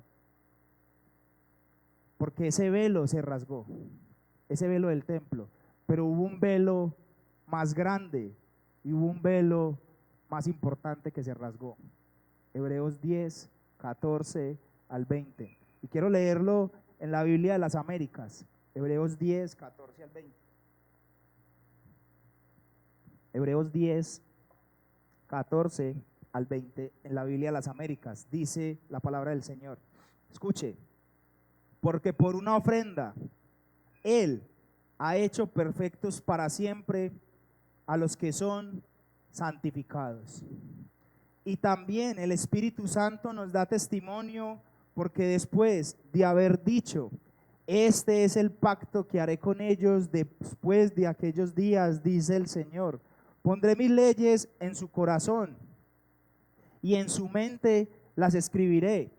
Porque ese velo se rasgó, ese velo del templo, pero hubo un velo más grande y hubo un velo más importante que se rasgó. Hebreos 10, 14 al 20. Y quiero leerlo en la Biblia de las Américas. Hebreos 10, 14 al 20. Hebreos 10, 14 al 20 en la Biblia de las Américas. Dice la palabra del Señor. Escuche. Porque por una ofrenda Él ha hecho perfectos para siempre a los que son santificados. Y también el Espíritu Santo nos da testimonio, porque después de haber dicho: este es el pacto que haré con ellos después de aquellos días, dice el Señor, pondré mis leyes en su corazón y en su mente las escribiré.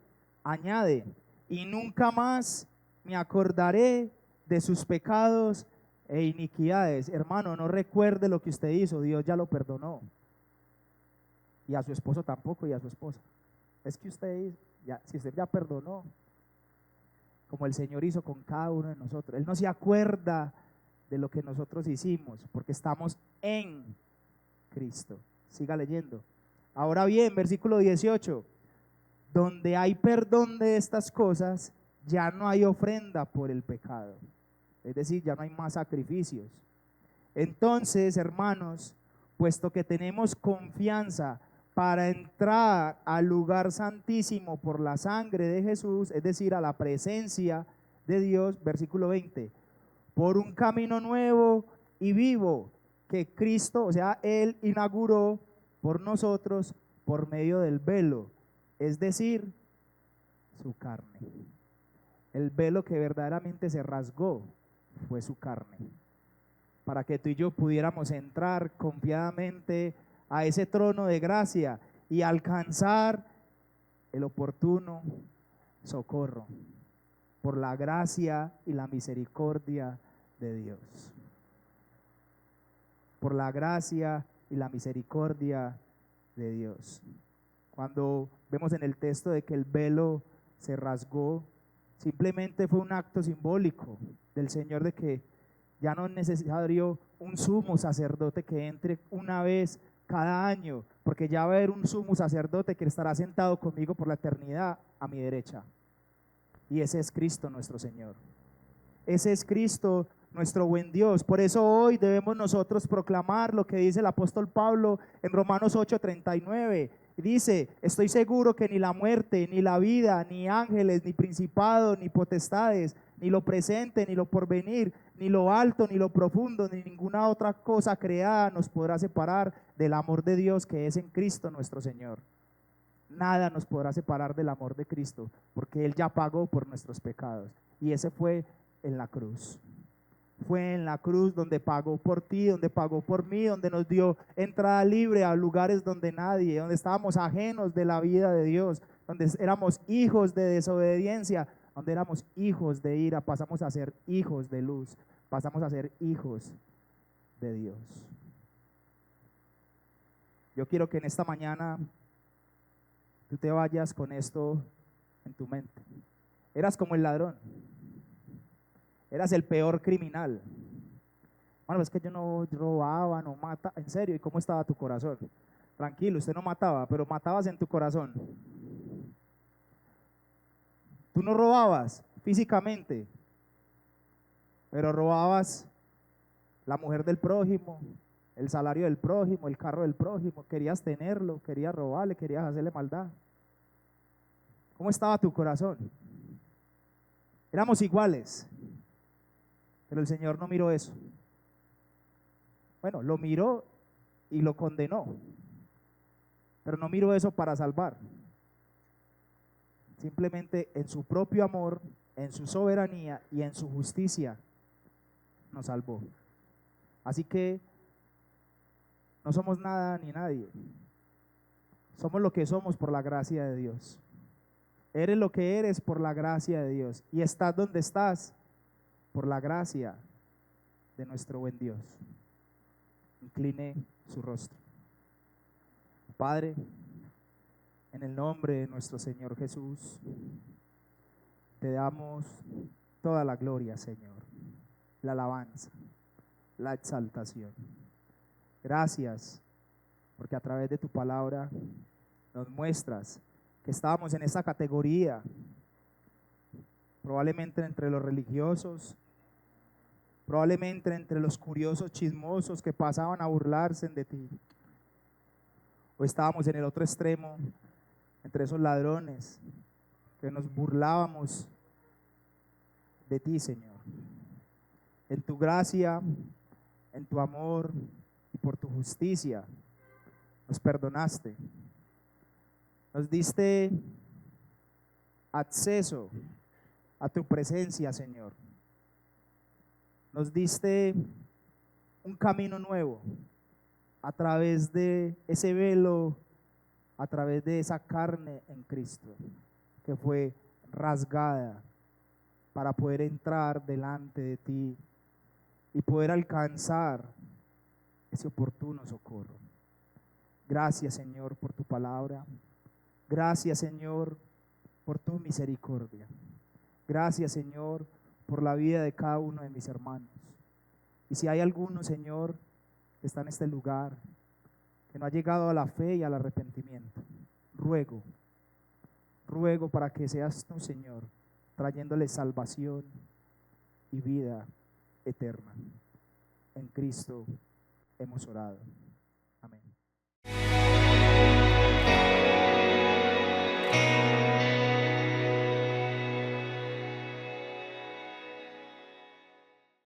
Añade: y nunca más me acordaré de sus pecados e iniquidades. Hermano, no recuerde lo que usted hizo, Dios ya lo perdonó. Y a su esposo tampoco, y a su esposa. Es que usted ya, si usted ya perdonó, como el Señor hizo con cada uno de nosotros, Él no se acuerda de lo que nosotros hicimos, porque estamos en Cristo. Siga leyendo. Ahora bien, versículo 18: donde hay perdón de estas cosas, ya no hay ofrenda por el pecado. Es decir, ya no hay más sacrificios. Entonces, hermanos, puesto que tenemos confianza para entrar al lugar santísimo por la sangre de Jesús, es decir, a la presencia de Dios, versículo 20, por un camino nuevo y vivo que Cristo, o sea, Él inauguró por nosotros por medio del velo, es decir, su carne. El velo que verdaderamente se rasgó fue su carne, para que tú y yo pudiéramos entrar confiadamente a ese trono de gracia y alcanzar el oportuno socorro por la gracia y la misericordia de Dios. Por la gracia y la misericordia de Dios. Cuando vemos en el texto de que el velo se rasgó, simplemente fue un acto simbólico del Señor de que ya no es necesario un sumo sacerdote que entre una vez cada año, porque ya va a haber un sumo sacerdote que estará sentado conmigo por la eternidad a mi derecha. Y ese es Cristo nuestro Señor. Ese es Cristo nuestro buen Dios. Por eso hoy debemos nosotros proclamar lo que dice el apóstol Pablo en Romanos 8:39. Dice: estoy seguro que ni la muerte, ni la vida, ni ángeles, ni principados, ni potestades, ni lo presente, ni lo porvenir, ni lo alto, ni lo profundo, ni ninguna otra cosa creada nos podrá separar del amor de Dios que es en Cristo nuestro Señor. Nada nos podrá separar del amor de Cristo, porque Él ya pagó por nuestros pecados. Y ese fue en la cruz. Fue en la cruz donde pagó por ti, donde pagó por mí, donde nos dio entrada libre a lugares donde nadie, donde estábamos ajenos de la vida de Dios, donde éramos hijos de desobediencia, donde éramos hijos de ira, pasamos a ser hijos de luz, pasamos a ser hijos de Dios. Yo quiero que en esta mañana tú te vayas con esto en tu mente. Eras como el ladrón. Eras el peor criminal. Bueno, es que yo no robaba, no mataba. En serio, ¿y cómo estaba tu corazón? Tranquilo, usted no mataba, pero matabas en tu corazón. Tú no robabas físicamente, pero robabas la mujer del prójimo, el salario del prójimo, el carro del prójimo, querías tenerlo, querías robarle, querías hacerle maldad. ¿Cómo estaba tu corazón? Éramos iguales, pero el Señor no miró eso. Bueno, lo miró y lo condenó, pero no miró eso para salvar. Simplemente en su propio amor, en su soberanía y en su justicia nos salvó. Así que no somos nada ni nadie. Somos lo que somos por la gracia de Dios. Eres lo que eres por la gracia de Dios. Y estás donde estás por la gracia de nuestro buen Dios. Incline su rostro. Padre, en el nombre de nuestro Señor Jesús, te damos toda la gloria, Señor, la alabanza, la exaltación. Gracias, porque a través de tu palabra nos muestras que estábamos en esa categoría, probablemente entre los religiosos, probablemente entre los curiosos chismosos que pasaban a burlarse de ti, o estábamos en el otro extremo, entre esos ladrones que nos burlábamos de ti, Señor. En tu gracia, en tu amor y por tu justicia nos perdonaste. Nos diste acceso a tu presencia, Señor. Nos diste un camino nuevo a través de ese velo, a través de esa carne en Cristo que fue rasgada para poder entrar delante de ti y poder alcanzar ese oportuno socorro. Gracias, Señor, por tu palabra. Gracias, Señor, por tu misericordia. Gracias, Señor, por la vida de cada uno de mis hermanos. Y si hay alguno, Señor, que está en este lugar, que no ha llegado a la fe y al arrepentimiento, ruego para que seas tú, Señor, trayéndole salvación y vida eterna. En Cristo hemos orado.